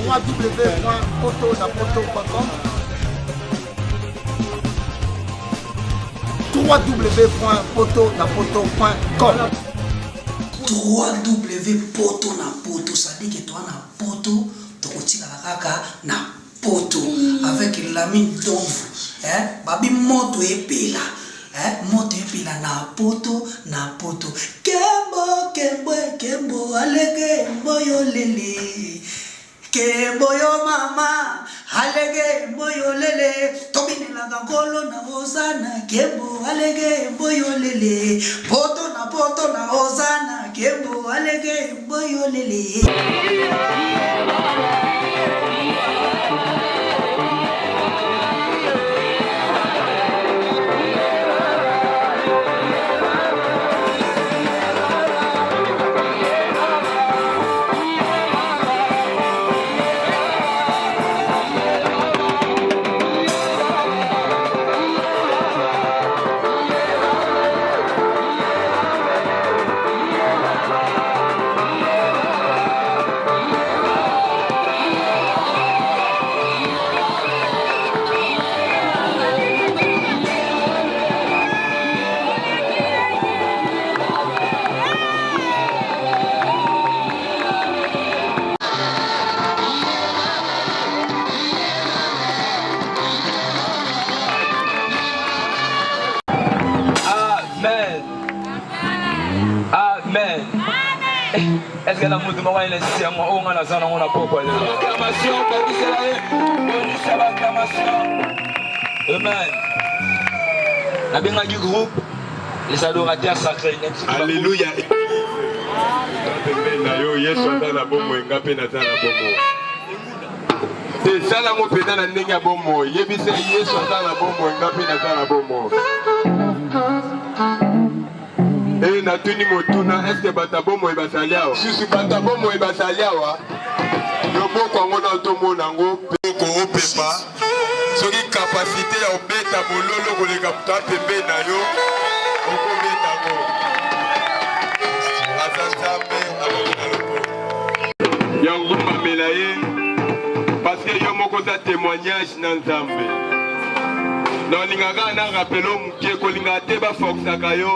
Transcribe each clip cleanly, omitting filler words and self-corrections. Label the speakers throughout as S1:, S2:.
S1: www.potonapoto.com www.potonapoto.com
S2: www.potonapoto, ça dit que toi na poto, tokotika kaka na poto avec la mine d'ombre, babi moto epela, moto epela na poto kembo alege mboyo lele, kembo yo mama alege mboyo lele, tobine la gangolo na ozana kembo alege mboyo lele, poto na ozana kembo alege mboyo lele.
S3: Est-ce que la mousse de ma wine est si à moi, on a la zone, on a pas quoi. Acclamation, Amen. La bien du groupe, les adorateurs sacrés.
S4: Alléluia. C'est ça la mon pédale à Nenga Bomo. Yébissé, yes, on a la bombe, un gapé à la bombe. Et Natuni Motuna, est-ce que Batabomo et Basaliao? Si c'est Batabomo et Basaliao, le mot qu'on a automo nango, Poko Pepa, sur une capacité à bêta bololo, les capteurs Pepe Nayo, Oko Betago. Azazambe, Abonalopo. Yanguma Melaye, parce que Yomoko a témoignage dans Zambé. Dans l'Ingaga, on a rappelé que Kolinga Teba Foxakayo.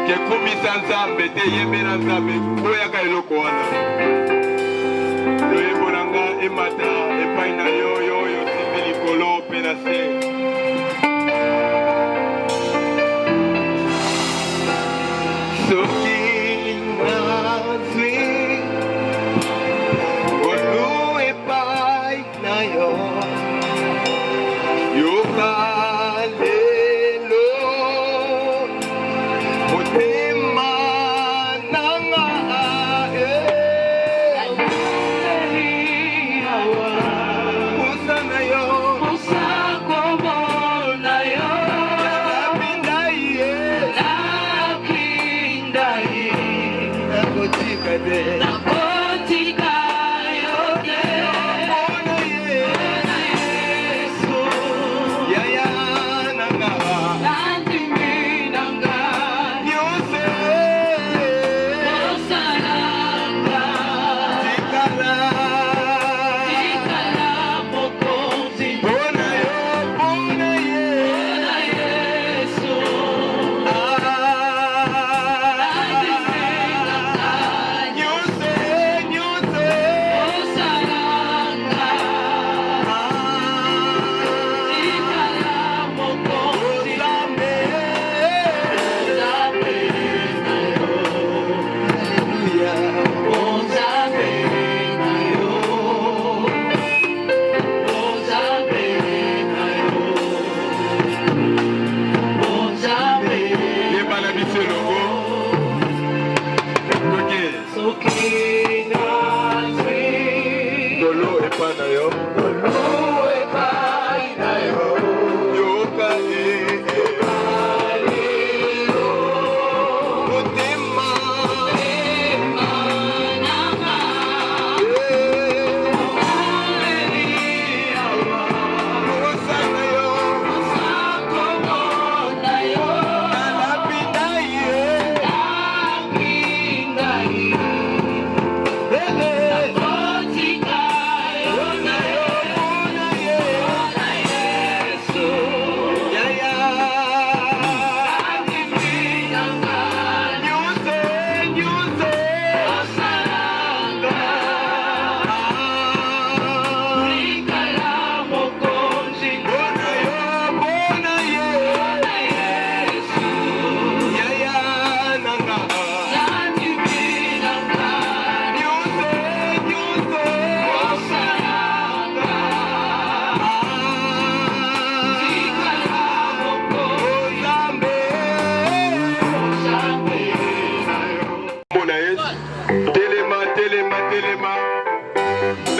S4: Que komisa nzambe te yembela nzambe oyaka eloko wana yoyebonanga emata epai na yo oyo simbi likolo mpe na se soki nazwi olu epai na yo yoka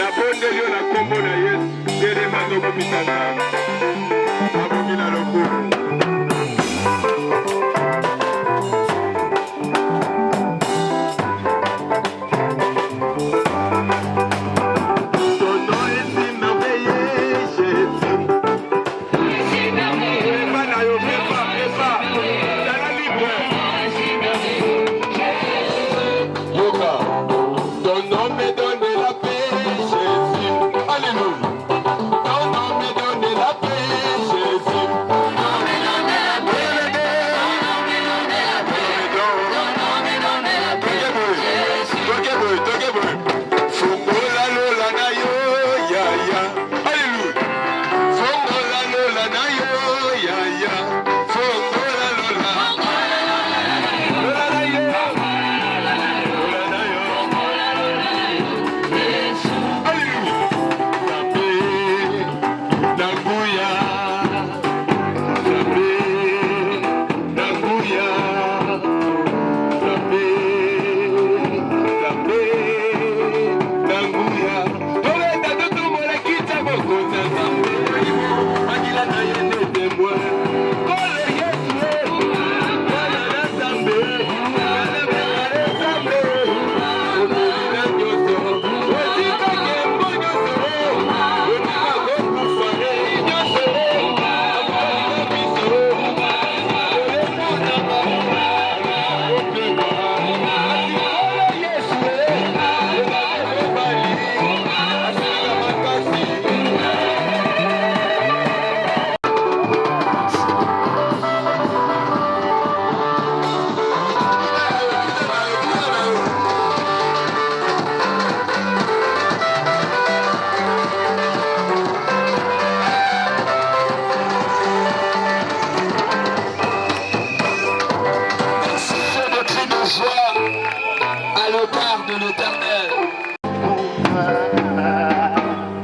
S4: nabondeli yo na kombo na Yesu telema tokobisa nzambe abomi na lokumu.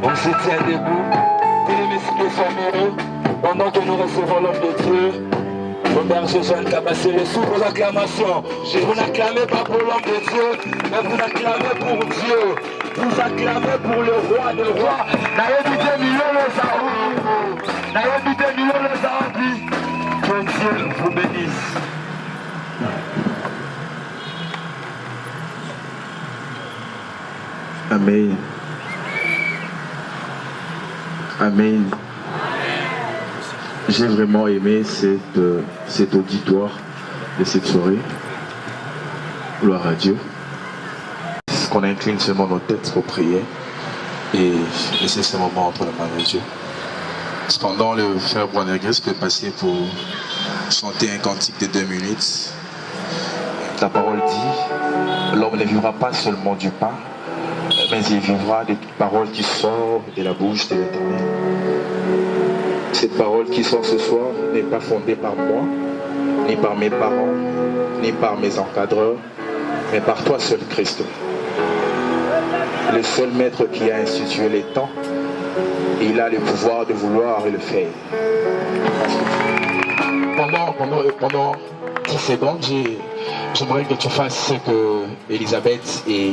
S3: On se tient debout, et les messieurs sont pendant que nous recevons l'homme de Dieu. Robert Jean Cabassé, le sous pour l'acclamation. Vous n'acclamez pas pour l'homme de Dieu, mais vous acclamez pour Dieu. Vous acclamez pour le roi des rois. Que Dieu vous bénisse.
S5: Amen. Amen. J'ai vraiment aimé cet auditoire de cette soirée. Gloire à Dieu. Qu'on incline seulement nos têtes pour prier et laisser ce moment entre les mains de Dieu. Cependant, le frère Boanerges peut passer pour chanter un cantique de 2 minutes. La parole dit, l'homme ne vivra pas seulement du pain, mais il vivra de toute parole qui sort de la bouche de l'Éternel. Cette parole qui sort ce soir n'est pas fondée par moi, ni par mes parents, ni par mes encadreurs, mais par toi seul, Christ. Le seul maître qui a institué les temps, il a le pouvoir de vouloir et le faire. Pendant 10 secondes, j'aimerais que tu fasses ce que Elisabeth et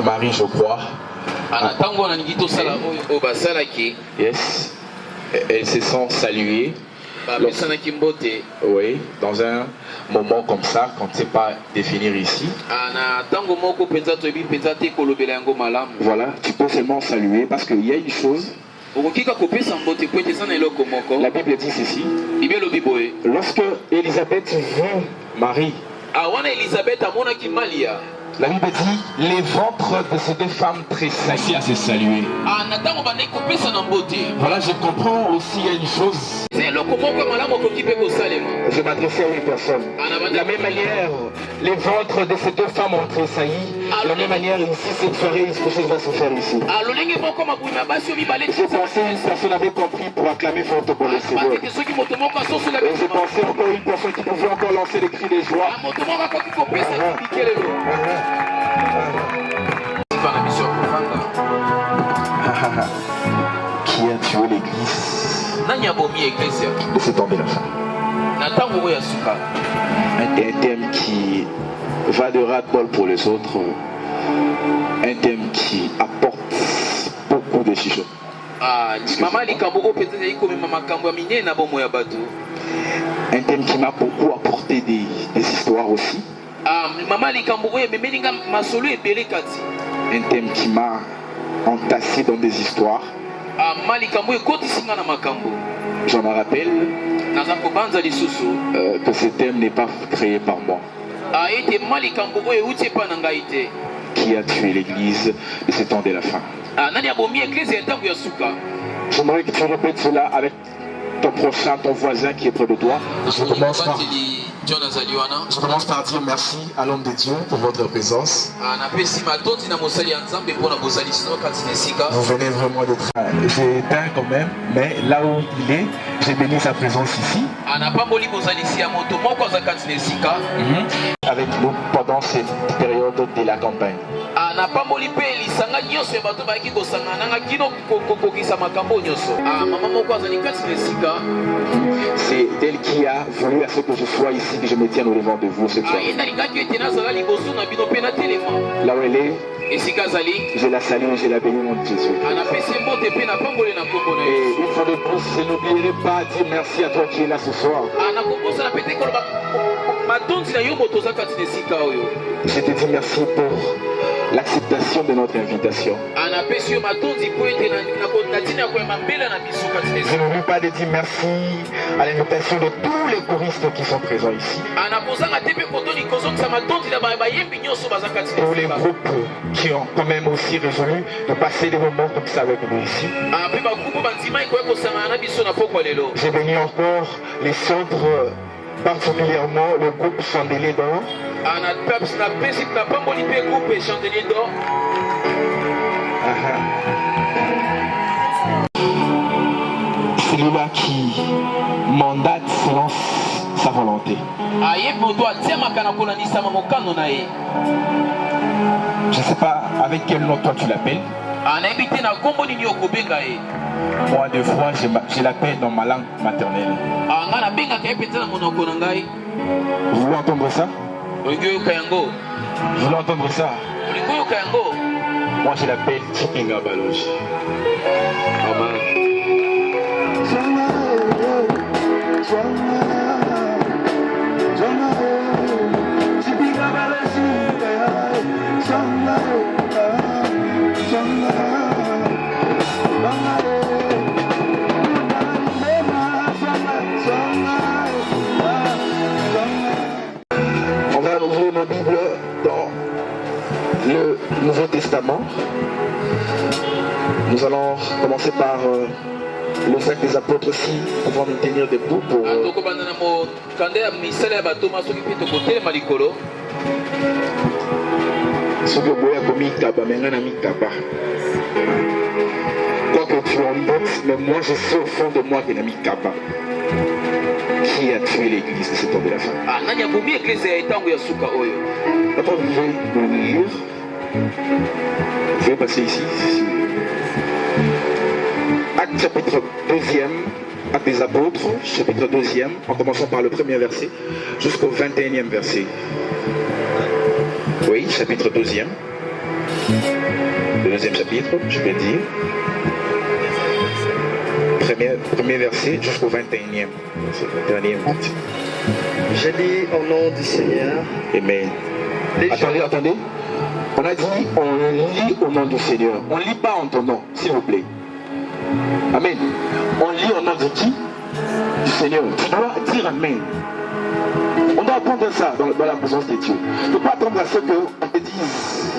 S5: Marie, je crois. Yes. Elles se sont saluées. Oui, dans un moment comme ça, quand tu ne sais pas définir ici. Voilà, tu peux seulement saluer parce qu'il y a une chose. La Bible dit ceci. Lorsque Elisabeth vit Marie, la Bible dit les ventres de ces deux femmes tressaillent à se saluer. Voilà, je comprends aussi il y a une chose. Je m'adressais à une personne. De la même manière, les ventres de ces deux femmes ont tressailli. De la même manière, ici, cette soirée, quelque chose va se faire ici. Je pensais une personne avait compris pour acclamer fort pour le Seigneur. Et je pensais encore une personne qui pouvait encore lancer des cris de joie. Qui a tué l'église de ce temps de la fin? Un thème qui va de ras-le-bol pour les autres, un thème qui apporte
S3: Maman likambo peut-être iko mema makambo ya minene na bomo ya bato.
S5: Un thème qui m'a beaucoup apporté des histoires aussi.
S3: Maman likambo oyo memelinga masolo ebele kati.
S5: Un thème qui m'a entassé dans des histoires.
S3: Maman likambo ekotisinga na makambo.
S5: Je me rappelle que ce thème n'est pas créé par moi. Qui a tué l'église de ce temps de la fin. J'aimerais que tu répètes cela avec ton prochain, ton voisin qui est près de toi. Je commence par dire merci à l'homme de Dieu pour votre présence. Vous venez vraiment d'être... J'ai éteint quand même, mais là où il est, j'ai béni sa présence ici. Avec nous pendant cette période de la campagne. C'est elle qui a voulu à ce que je sois ici, que je me tienne au devant de vous ce soir. Là où elle est, je la salue et je la bénis, mon Jésus. Et une fois de plus, je n'oublierai pas de dire merci à toi qui es là ce soir. Je te dis merci pour l'acceptation de notre invitation. Je n'oublie pas de dire merci à l'invitation de tous les choristes qui sont présents ici. Tous les groupes qui ont quand même aussi résolu de passer des moments comme ça avec nous ici. J'ai béni encore les centres, particulièrement le groupe Chandelier d'Or. Celui-là qui mandate selon sa volonté. Je ne sais pas avec quel nom toi tu l'appelles. Moi, deux fois, je l'appelle dans ma langue maternelle. Vous voulez entendre ça? Vous voulez entendre ça? Moi, je l'appelle Chikinga Baloji. Amen. On va ouvrir nos Bibles dans le Nouveau Testament. Nous allons commencer par le sac des apôtres aussi, pouvant nous tenir debout pour... Quoi que tu en doutes, mais moi je sais au fond de moi qu'il a mis Kaba. Qui a tué l'église de cet homme de la fin. Attends, vous pouvez le lire. Vous pouvez passer ici. Acte chapitre 2e, Acte des apôtres, chapitre 2e, en commençant par le premier verset jusqu'au 21e verset. Oui, chapitre 2e. Le deuxième chapitre, je vais dire. Premier verset jusqu'au 21e.
S1: Je lis au nom du Seigneur.
S5: Amen. Attendez. On a dit on lit au nom du Seigneur. On ne lit pas en ton nom, s'il vous plaît. Amen. On lit au nom de qui? Du Seigneur. Tu dois dire Amen. On doit apprendre ça dans la présence de Dieu. Tu ne peux pas attendre à ce qu'on te dise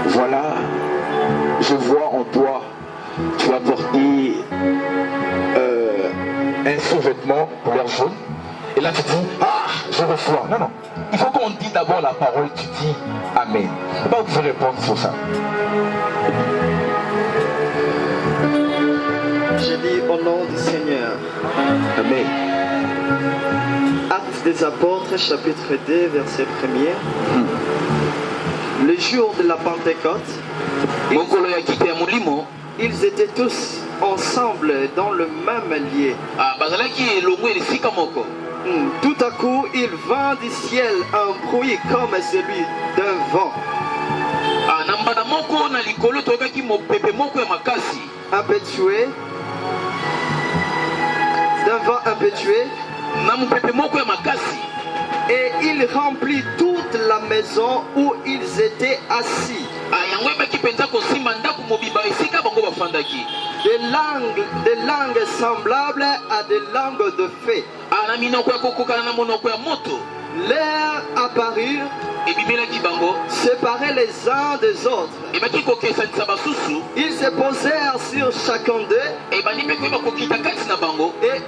S5: voilà, je vois en toi, tu as porté un sous-vêtement couleur jaune. Et là tu dis, ah, je reçois. Non. Il faut qu'on dise d'abord la parole, tu dis Amen. Je ne peux pas vous répondre sur ça.
S1: Je lis au nom du Seigneur.
S5: Amen.
S1: Actes des apôtres, chapitre 2, verset 1er. Le jour de la Pentecôte, ils étaient tous ensemble dans le même lieu. Tout à coup, il vint du ciel un bruit comme celui d'un vent. Impétueux, d'un vent impétueux. Et il remplit toute la maison où ils étaient assis. Des langues semblables à des langues de feu. L'air apparut, séparés les uns des autres. Ils se posèrent sur chacun d'eux et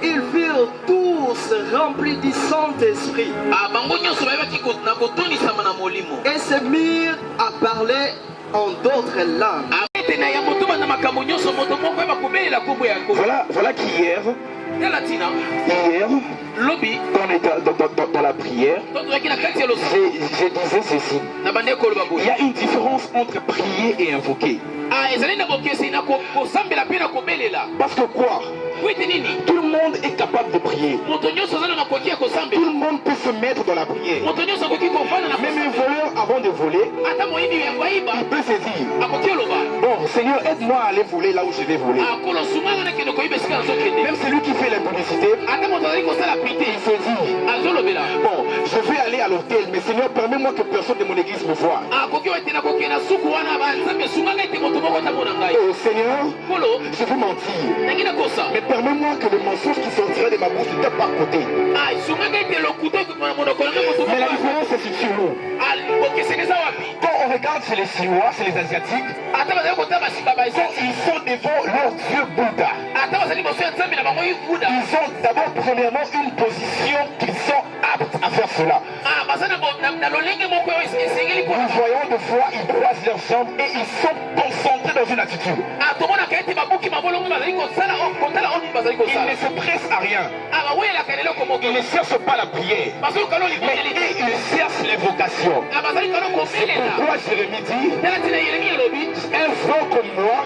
S1: ils virent tous remplis du Saint-Esprit et se mirent à parler en d'autres langues.
S6: Voilà qu'hier, dans la prière, je disais ceci. Il y a une différence entre prier et invoquer. Parce que quoi? Tout le monde est capable de prier. Tout le monde peut se mettre dans la prière. Même un voleur, avant de voler, il peut se dire: bon, Seigneur, aide-moi à aller voler là où je vais voler. Même celui qui fait la publicité, il se dit: bon, je vais aller à l'hôtel, mais Seigneur, permets-moi que personne de mon église me voie. Oh Seigneur, je veux mentir, mais permets-moi que le mensonge qui sortira de ma bouche ne tape pas à côté. Mais la différence c'est sur nous. Quand on regarde chez les Chinois, chez les Asiatiques, ils sont devant leur Dieu Bouddha. Ils ont d'abord premièrement une position qu'ils sont aptes à faire cela. Nous voyons de fois, ils croisent leurs jambes et ils sont concentrés dans une attitude. Ils ne se pressent à rien. Ils ne cherchent pas la prière, mais ils cherchent l'évocation. C'est pourquoi Jérémie dit: invoque-moi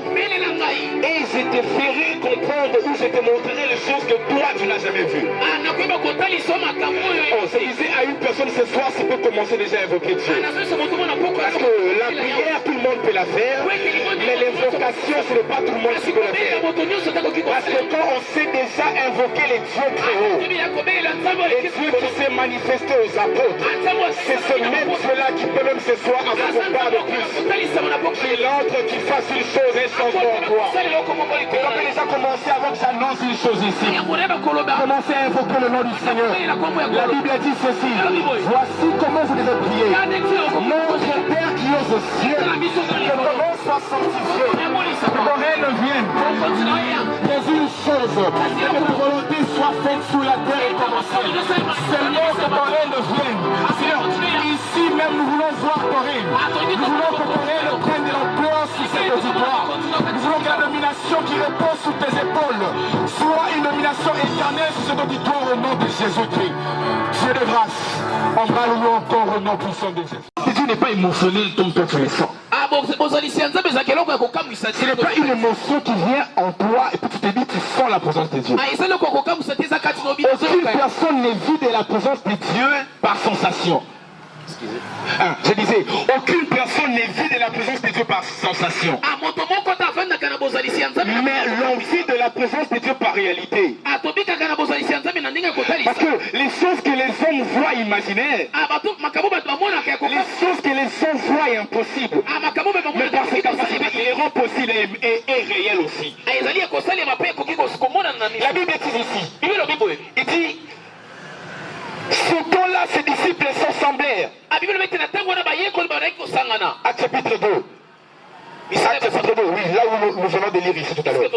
S6: et je te ferai comprendre ou je te montrerai les choses que toi tu n'as jamais vues. Oh, je disais à une personne ce soir, tu peux commencer déjà à invoquer Dieu. Parce que la prière, tout le monde peut la faire, mais l'invocation, ce n'est pas tout le monde qui peut la faire. Parce que quand on sait déjà invoquer les dieux très hauts, les dieux qui s'est manifesté aux apôtres, c'est ce même Dieu-là qui peut même ce soir avoir qu'on parle de plus. Qu'il entre, qu'il fasse une chose et changement en toi. Et on peut déjà commencer avant que j'annonce une chose ici. Commencez à invoquer le nom du Seigneur. La Bible dit ceci: voici comment vous devez prier. Notre Père qui est aux cieux, que ton nom soit sanctifié, que ton règne vienne. Mais une chose, que ta volonté soit faite sur la terre comme au ciel. Seulement que ton règne vienne. Seigneur, ici même nous voulons voir ton règne. Nous voulons que ton règne prenne de l'ampleur sur cet auditoire. Nous voulons que la domination qui repose sur tes épaules soit une domination éternelle sur cet auditoire au nom de Jésus-Christ. Dieu de grâce, embrasse-nous encore au nom puissant de Jésus. Si Dieu n'est pas émotionnel, ton peuple le sent. Ce n'est pas une émotion qui vient en toi et puis tu te dis tu sens la présence de Dieu. Aucune personne n'est vue de la présence de Dieu par sensation. Je disais, aucune personne n'est vue de la présence de Dieu par sensation. Mais l'envie de la présence de Dieu par réalité. Parce que les choses que les hommes voient imaginaires, les choses que les hommes voient impossibles, mais par ses capacités, il les rend possibles et réels aussi. La Bible dit ici, il dit, ce temps-là, ses disciples s'assemblèrent. Acte chapitre 2. Acte chapitre 2, oui, là où nous venons de lire ici tout à l'heure.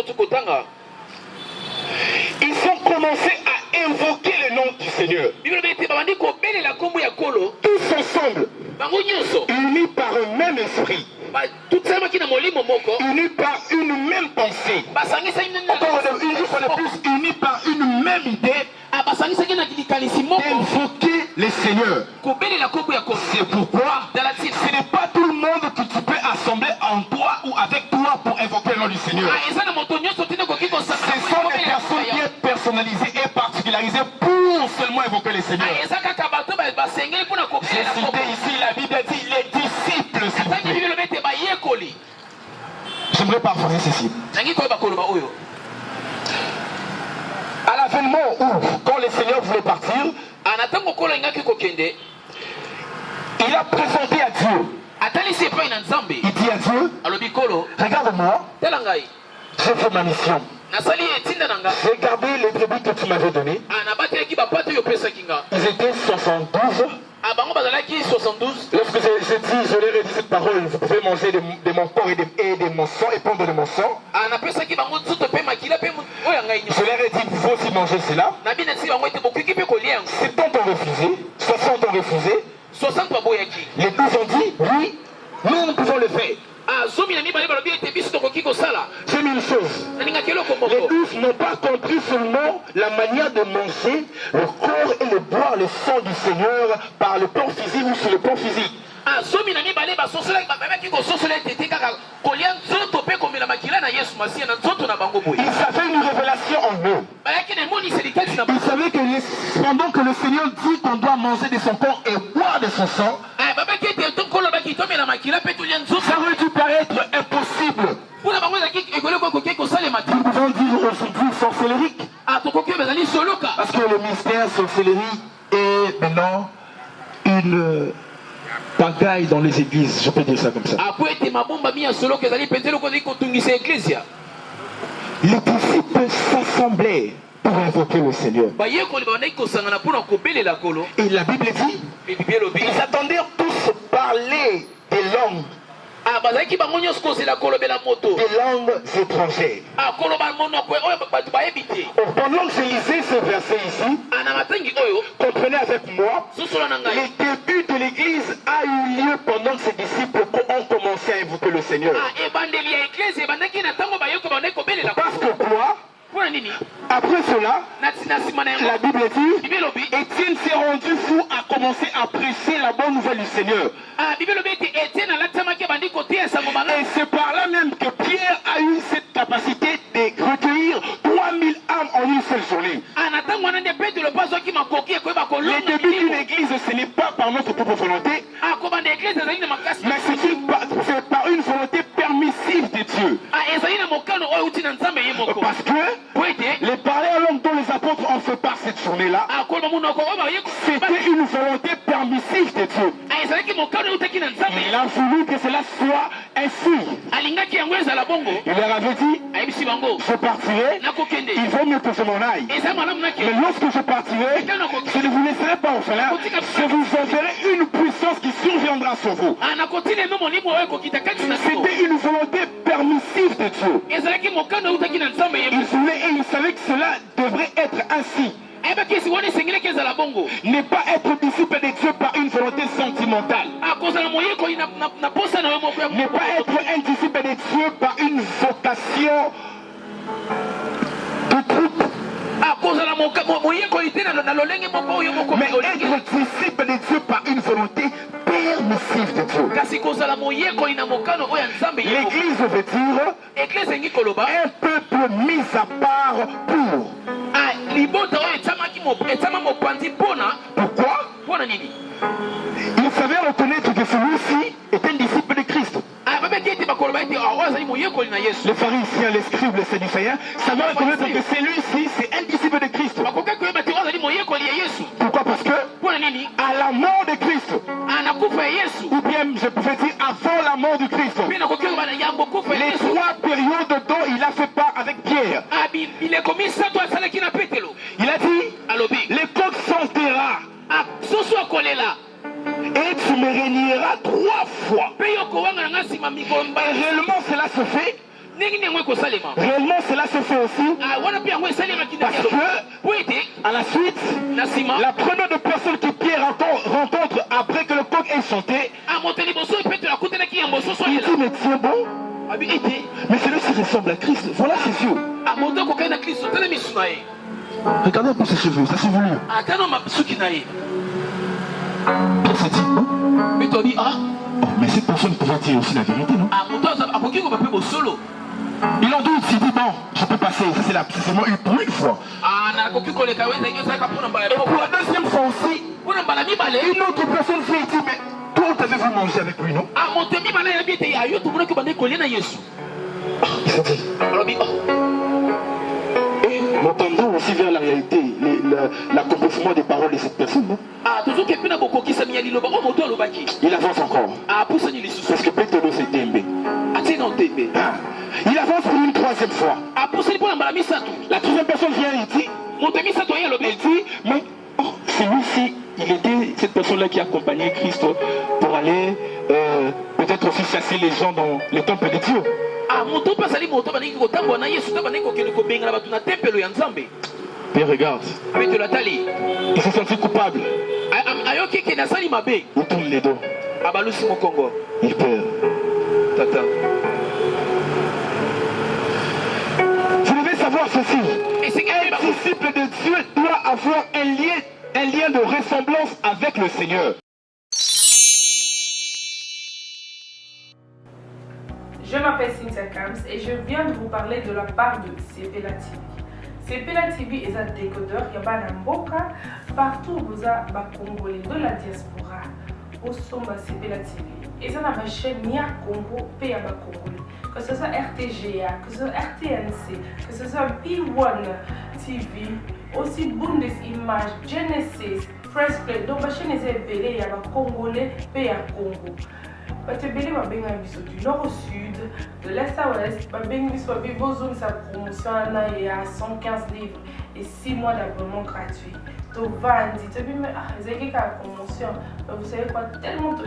S6: Ils ont commencé à invoquer le nom du Seigneur. Tous ensemble, unis par un même esprit, unis par une même pensée. Encore une fois de plus, unis par une même idée, d'invoquer les seigneurs. C'est pourquoi ce n'est pas tout le monde que tu peux assembler en toi ou avec toi pour invoquer le nom du Seigneur. Ce sont des personnes qui sont personnalisées et particularisées pour seulement invoquer les seigneurs. J'ai cité ici, la Bible dit les disciples. J'aimerais partager ceci. À la l'avènement où, quand le Seigneur voulait partir, il a présenté à Dieu. Il dit à Dieu, regarde-moi, j'ai fait ma mission. J'ai gardé les brebis que tu m'avais données. Ils étaient 72. Lorsque je leur ai dit cette parole, vous pouvez manger de mon corps et de mon sang et prendre de mon sang. Je leur ai dit, vous pouvez aussi manger cela. 70 ont refusé, 60 ont refusé. Les 12 ont dit, oui, nous pouvons le faire. J'ai mis une chose. Les 12 n'ont pas compris seulement la manière de manger le corps et le boire le sang du Seigneur par le plan physique ou sur le plan physique. Ils avaient une révélation en eux. Ils savaient que pendant que le Seigneur dit qu'on doit manger de son corps et boire de son sang, ça aurait dû paraître impossible. Nous pouvons dire aujourd'hui sorcellerie. Parce que le mystère sorcellerie est maintenant une pagaille dans les églises, je peux dire ça comme ça. Les disciples s'assemblaient pour invoquer le Seigneur. Et la Bible dit, ils attendaient tous parler des langues. Des langues étrangères. Pendant que je lisais ce verset ici, comprenez avec moi, le début de l'église a eu lieu pendant que ces disciples ont commencé à invoquer le Seigneur. Parce que quoi? Après cela, la Bible dit, Étienne s'est rendu fou à commencer à prêcher la bonne nouvelle du Seigneur. Et c'est par là même que Pierre a eu cette capacité de recueillir 3000 âmes en une seule journée. Le début d'une église, ce n'est pas par notre propre volonté, mais c'est par une volonté permissive de Dieu. Parce que les parler en langue dont les apôtres ont fait part cette journée-là, c'était une volonté permissive de Dieu. Il a voulu que cela soit ainsi. Il leur avait dit, je partirai, il vaut mieux que je m'en aille. Mais lorsque je partirai, je ne vous laisserai pas orphelin, je vous enverrai une puissance qui surviendra sur vous. C'était une volonté permissive de Dieu. Il voulait et il savait que cela devrait être ainsi. Ne pas être disciple de Dieu par une volonté sentimentale. Ne pas être un disciple de Dieu par une vocation de troupe. Mais être disciple de Dieu par une volonté permissive de Dieu. L'église veut dire un peuple mis à part pour. Pourquoi? Il savait reconnaître que celui-ci est un disciple de Christ. Les pharisiens, les scribes, les sadducéens savaient reconnaître que celui-ci c'est un disciple de Christ. Pourquoi? Parce que à la mort de Christ, ou bien je pouvais dire avant la mort de Christ, les 3 périodes dont il a fait part avec Pierre, il a dit, les coqs s'enterrera et tu me régneras 3 fois. Et réellement cela se fait. Réellement cela se fait aussi parce que à la suite, la première de personne que Pierre rencontre après que le coq ait chanté, il dit mais tiens bon, mais celui-ci ressemble à Christ, voilà ses yeux. Regardez un peu ses cheveux, ça s'est voulu. Pierre s'est dit bon, mais cette personne pouvait dire aussi la vérité, non? Il en doute, il dit bon, je peux passer, ça c'est seulement pour une fois. Et pour la deuxième fois aussi, une autre personne vient dire mais toi t'avais vu manger avec lui, non? Il s'est dit, et m'entendons aussi vers la réalité, l'accomplissement des paroles de cette personne. Non? Il avance encore. Parce que Pétolo s'est aimé. Il avance pour une troisième fois. La troisième personne vient et dit, mais celui-ci, il était cette personne-là qui accompagnait Christ pour aller peut-être aussi chasser les gens dans le temple de Dieu. Père, regarde. Il s'est senti coupable. Il tourne les dos. Il perd. Vous devez savoir ceci. Un disciple de Dieu doit avoir un lien de ressemblance avec le Seigneur.
S7: Je m'appelle Cynthia Kams et je viens de vous parler de la part de CPLA TV. CPLA TV est un décodeur, il y a un mboka, partout vous avez des Congolais de la diaspora, au sommet CPLA TV. Et ça n'a pas chaîne ni à Congo, pays à Congolais. Que ce soit RTGA, que ce soit RTNC, que ce soit P1 TV, aussi Bundesimage, Genesis, Fresh Play, donc la chaîne est appelée, il y a des Congolais, pays à Congo. Batebele babenga biso du nord au sud, de l'est à l'ouest, babenga biso besoin sa promotion il y a 115 livres et 6 mois d'abonnement gratuit. Donc vandi, tu dis mais c'est la promotion, vous savez quoi, tellement de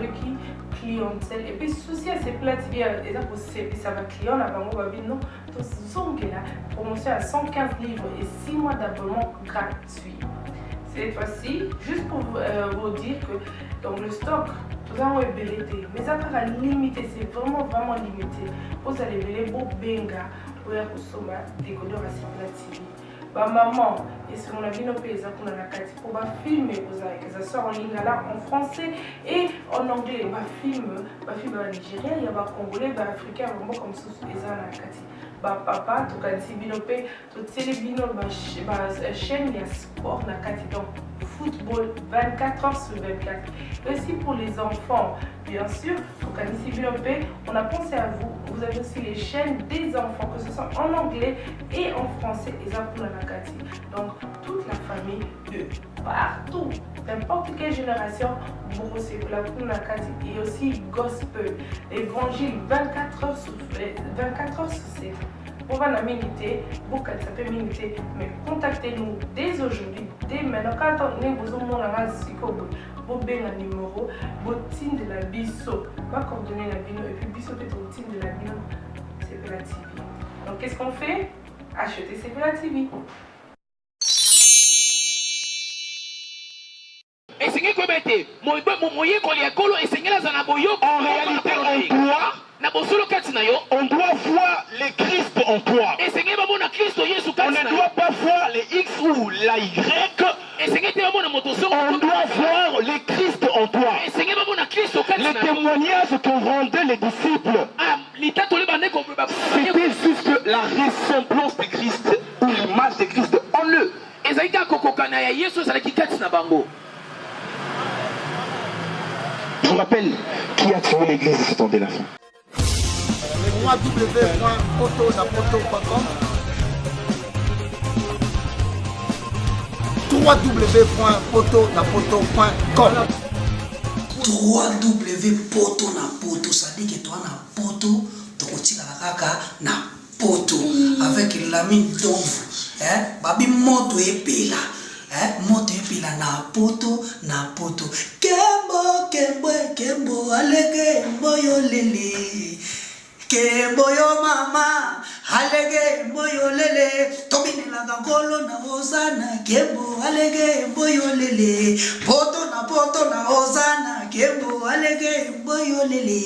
S7: clientèle et puis souci à ces plats TV et ça pour ça va client là bango babi non, donc zonge là promotion à 115 livres et 6 mois d'abonnement gratuit. Cette fois-ci, juste pour vous dire que dans le stock, nous avons ébélité, mais ça sera limité, c'est vraiment limité. Vous allez ver beau benga, vous allez consommer des décodeurs à CPLA TV. Bah maman, et si on a vu nos pays, ça qu'on a la carte pour filmer, que ça sort en ligne là en français et en anglais. Bah film à Nigeria, il y a des Congolais, des Africains, vraiment comme ça, ils ont la carte. Bah papa, tu as dit binopé, tu télébino, chaîne il y a sport na carte donc football 24 heures sur 24. Et aussi pour les enfants, bien sûr, tu as dit binopé, on a pensé à vous. Vous avez aussi les chaînes des enfants, que ce soit en anglais et en français, et ça pour la carte. Donc toute la famille de partout, n'importe quelle génération, vous c'est pour la carte et aussi gospel, évangile 24 heures sur 7. On va la miniter, beaucoup ça peut miniter, mais contactez-nous dès aujourd'hui, dès maintenant. Quand on est besoin de vous avez un numéro, vous de la biso, va coordonner la bino et puis biso peut être de la bino, CPLA TV. Donc qu'est-ce qu'on fait? Acheter CPLA TV.
S6: En réalité, on doit voir les Christ en toi. On ne doit pas voir les X ou la Y. On doit voir les Christ en toi. Les témoignages qu'ont rendu les disciples, c'était juste la ressemblance de Christ ou l'image de Christ en eux. Je vous rappelle qui a tué l'église de ce temps de la fin.
S2: www.potonapoto.com www.potonapoto, ça dit que toi na poto, tu na poto avec la mine d'ombre, babi moto et pela. Moto epila na poto kembo alege mboyo lele kemboyo mama alege mboyo lele tobinela gangolo na ozana kembo alege mboyo lele poto na ozana kembo alege mboyo lele.